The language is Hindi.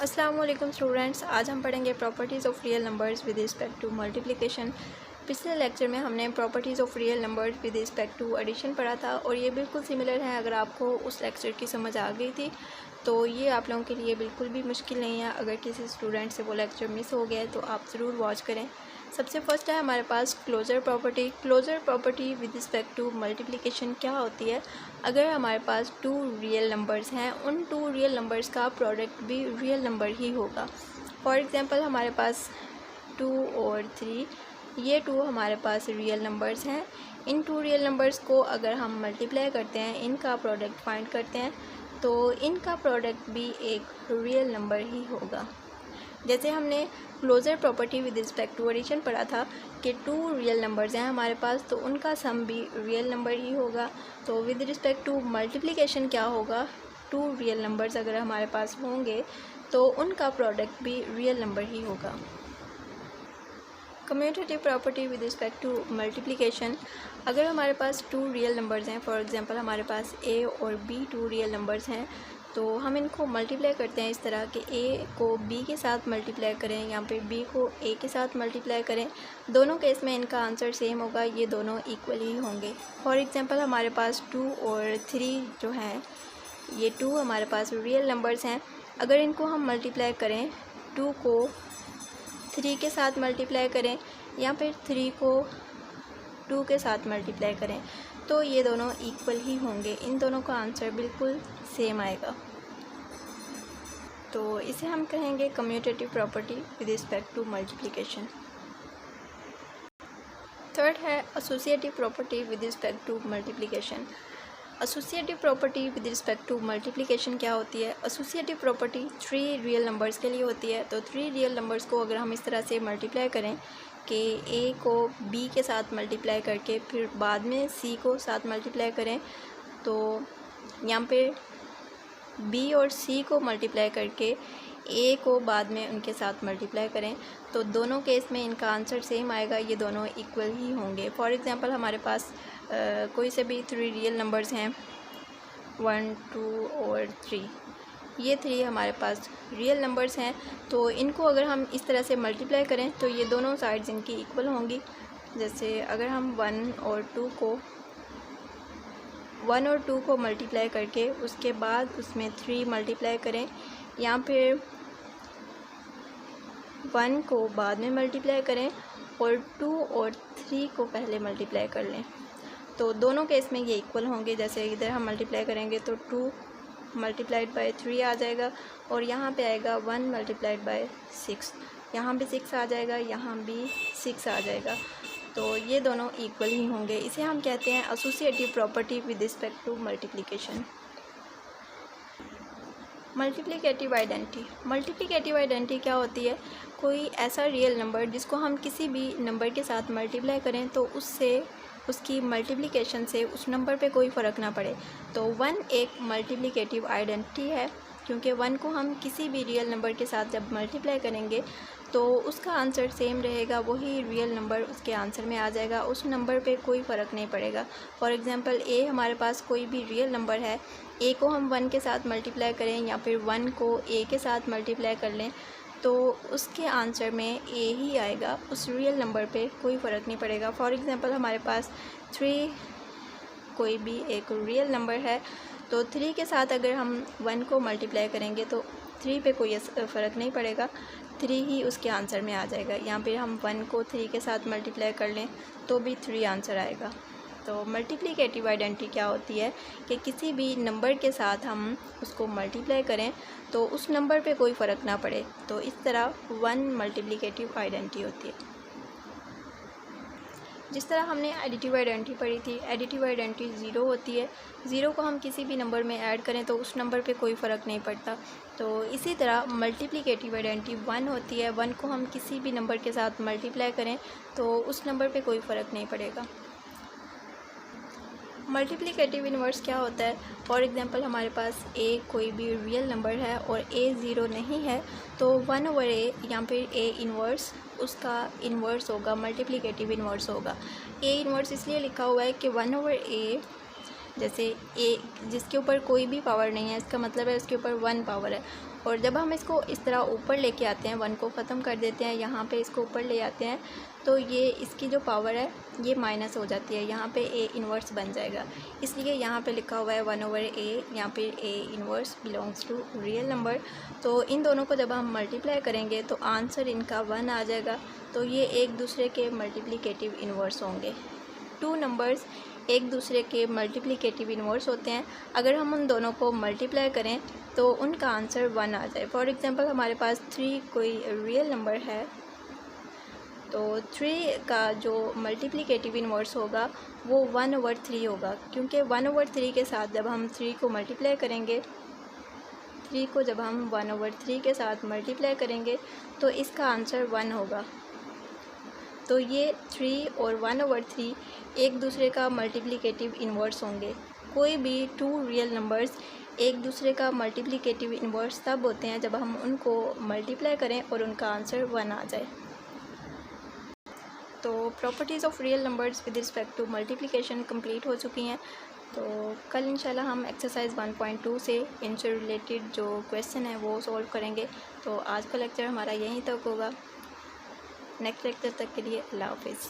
अस्सलाम वालेकुम स्टूडेंट्स, आज हम पढ़ेंगे properties of real numbers with respect to multiplication. पिछले लेक्चर में हमने properties of real numbers with respect to addition पढ़ा था और ये बिल्कुल सिमिलर है। अगर आपको उस लेक्चर की समझ आ गई थी तो ये आप लोगों के लिए बिल्कुल भी मुश्किल नहीं है। अगर किसी स्टूडेंट से वो लेक्चर मिस हो गया है तो आप ज़रूर वॉच करें। सबसे फर्स्ट है हमारे पास closure property. Closure property with respect to multiplication क्या होती है? अगर हमारे पास टू रियल नंबर्स हैं, उन टू रियल नंबर्स का प्रोडक्ट भी रियल नंबर ही होगा। फॉर एग्ज़ाम्पल हमारे पास 2 और 3, ये टू हमारे पास रियल नंबर्स हैं। इन टू रियल नंबर्स को अगर हम मल्टीप्लाई करते हैं, इनका प्रोडक्ट फाइंड करते हैं, तो इनका प्रोडक्ट भी एक रियल नंबर ही होगा। जैसे हमने closure property with respect to addition पढ़ा था कि टू रियल नंबर्स हैं हमारे पास, तो उनका सम भी रियल नंबर ही होगा। तो विद रिस्पेक्ट टू मल्टीप्लिकेशन क्या होगा? टू रियल नंबर्स अगर हमारे पास होंगे तो उनका प्रोडक्ट भी रियल नंबर ही होगा। Commutative property with respect to multiplication, अगर हमारे पास टू रियल नंबर्स हैं, फॉर एग्जांपल हमारे पास a और b टू रियल नंबर्स हैं, तो हम इनको मल्टीप्लाई करते हैं इस तरह कि a को b के साथ मल्टीप्लाई करें, यहाँ पे b को a के साथ मल्टीप्लाई करें। दोनों केस में इनका आंसर सेम होगा, ये दोनों इक्वल ही होंगे। फॉर एग्जांपल हमारे पास 2 और 3 जो हैं, ये 2 हमारे पास रियल नंबर्स हैं। अगर इनको हम मल्टीप्लाई करें, 2 को 3 के साथ मल्टीप्लाई करें या फिर 3 को 2 के साथ मल्टीप्लाई करें, तो ये दोनों इक्वल ही होंगे। इन दोनों का आंसर बिल्कुल सेम आएगा। तो इसे हम कहेंगे commutative property with respect to multiplication. Third है associative property with respect to multiplication. Associative property with respect to multiplication क्या होती है? एसोसिएटिव प्रॉपर्टी 3 रियल नंबर्स के लिए होती है। तो 3 रियल नंबर्स को अगर हम इस तरह से मल्टीप्लाई करें कि a को b के साथ मल्टीप्लाई करके फिर बाद में c को साथ मल्टीप्लाई करें, तो यहाँ पे b और c को मल्टीप्लाई करके a को बाद में उनके साथ मल्टीप्लाई करें, तो दोनों केस में इनका आंसर सेम आएगा, ये दोनों इक्वल ही होंगे। फॉर एग्ज़ाम्पल हमारे पास कोई से भी 3 रियल नंबर्स हैं, 1, 2 और 3, ये 3 हमारे पास रियल नंबर्स हैं। तो इनको अगर हम इस तरह से मल्टीप्लाई करें तो ये दोनों साइड्स इनकी इक्वल होंगी। जैसे अगर हम 1 और 2 को मल्टीप्लाई करके उसके बाद उसमें 3 मल्टीप्लाई करें, या फिर 1 को बाद में मल्टीप्लाई करें और 2 और 3 को पहले मल्टीप्लाई कर लें, तो दोनों केस में ये इक्वल होंगे। जैसे इधर हम मल्टीप्लाई करेंगे तो 2 मल्टीप्लाइड बाय 3 आ जाएगा और यहाँ पे आएगा 1 मल्टीप्लाइड बाय 6, यहाँ भी 6 आ जाएगा, यहाँ भी 6 आ जाएगा। तो ये दोनों इक्वल ही होंगे। इसे हम कहते हैं associative property with respect to multiplication. Multiplicative identity. Multiplicative identity क्या होती है? कोई ऐसा रियल नंबर जिसको हम किसी भी नंबर के साथ मल्टीप्लाई करें तो उससे उसकी मल्टीप्लिकेशन से उस नंबर पे कोई फ़र्क ना पड़े। तो 1 एक मल्टीप्लिकेटिव आइडेंटिटी है, क्योंकि 1 को हम किसी भी रियल नंबर के साथ जब मल्टीप्लाई करेंगे तो उसका आंसर सेम रहेगा, वही रियल नंबर उसके आंसर में आ जाएगा, उस नंबर पे कोई फ़र्क नहीं पड़ेगा। फॉर एग्ज़ाम्पल a हमारे पास कोई भी रियल नंबर है, a को हम 1 के साथ मल्टीप्लाई करें या फिर 1 को a के साथ मल्टीप्लाई कर लें, तो उसके आंसर में a ही आएगा, उस रियल नंबर पे कोई फ़र्क नहीं पड़ेगा। फॉर एग्ज़ाम्पल हमारे पास 3 कोई भी एक रियल नंबर है, तो 3 के साथ अगर हम 1 को मल्टीप्लाई करेंगे तो 3 पे कोई फ़र्क नहीं पड़ेगा, 3 ही उसके आंसर में आ जाएगा। यहाँ पे हम 1 को 3 के साथ मल्टीप्लाई कर लें तो भी 3 आंसर आएगा। तो मल्टीप्लिकेटिव आइडेंटिटी क्या होती है कि किसी भी नंबर के साथ हम उसको मल्टीप्लाई करें तो उस नंबर पे कोई फ़र्क ना पड़े, तो इस तरह 1 मल्टीप्लिकेटिव आइडेंटिटी होती है। जिस तरह हमने एडिटिव आइडेंटिटी पढ़ी थी, एडिटिव आइडेंटिटी 0 होती है। 0 को हम किसी भी नंबर में ऐड करें तो उस नंबर पे कोई फ़र्क नहीं पड़ता। तो इसी तरह मल्टीप्लिकेटिव आइडेंटिटी 1 होती है। 1 को हम किसी भी नंबर के साथ मल्टीप्लाई करें तो उस नंबर पे कोई फ़र्क नहीं पड़ेगा। मल्टीप्लिकेटिव इन्वर्स क्या होता है? फॉर एग्ज़ाम्पल हमारे पास a कोई भी रियल नंबर है और a 0 नहीं है, तो 1/a या फिर a इन्वर्स उसका इन्वर्स होगा, मल्टीप्लिकेटिव इन्वर्स होगा। a इन्वर्स इसलिए लिखा हुआ है कि 1/a जैसे ए जिसके ऊपर कोई भी पावर नहीं है, इसका मतलब है इसके ऊपर 1 पावर है, और जब हम इसको इस तरह ऊपर लेके आते हैं, 1 को ख़त्म कर देते हैं, यहाँ पे इसको ऊपर ले आते हैं, तो ये इसकी जो पावर है ये माइनस हो जाती है, यहाँ पे a इन्वर्स बन जाएगा। इसलिए यहाँ पे लिखा हुआ है 1/a, यहाँ पे a inverse belongs to real number. तो इन दोनों को जब हम मल्टीप्लाई करेंगे तो आंसर इनका 1 आ जाएगा। तो ये एक दूसरे के मल्टीप्लिकेटिव इन्वर्स होंगे। 2 नंबर्स एक दूसरे के मल्टीप्लिकेटिव इन्वर्स होते हैं। अगर हम उन दोनों को मल्टीप्लाई करें तो उनका आंसर 1 आ जाए। फॉर एग्ज़ाम्पल हमारे पास 3 कोई रियल नंबर है, तो 3 का जो मल्टीप्लिकेटिव इन्वर्स होगा वो 1/3 होगा, क्योंकि 1/3 के साथ जब हम 3 को मल्टीप्लाई करेंगे, 3 को जब हम 1/3 के साथ मल्टीप्लाई करेंगे तो इसका आंसर 1 होगा। तो ये 3 और 1/3 एक दूसरे का मल्टीप्लिकेटिव इन्वर्स होंगे। कोई भी 2 रियल नंबर्स एक दूसरे का मल्टीप्लिकेटिव इन्वर्स तब होते हैं जब हम उनको मल्टीप्लाई करें और उनका आंसर 1 आ जाए। तो properties of real numbers with respect to multiplication complete हो चुकी हैं। तो कल इंशाल्लाह हम एक्सरसाइज 1.2 से इनसे रिलेटेड जो क्वेश्चन है वो सॉल्व करेंगे। तो आज का लेक्चर हमारा यहीं तक होगा। नेक्स्ट लेक्चर तक के लिए अल्लाह हाफिज़।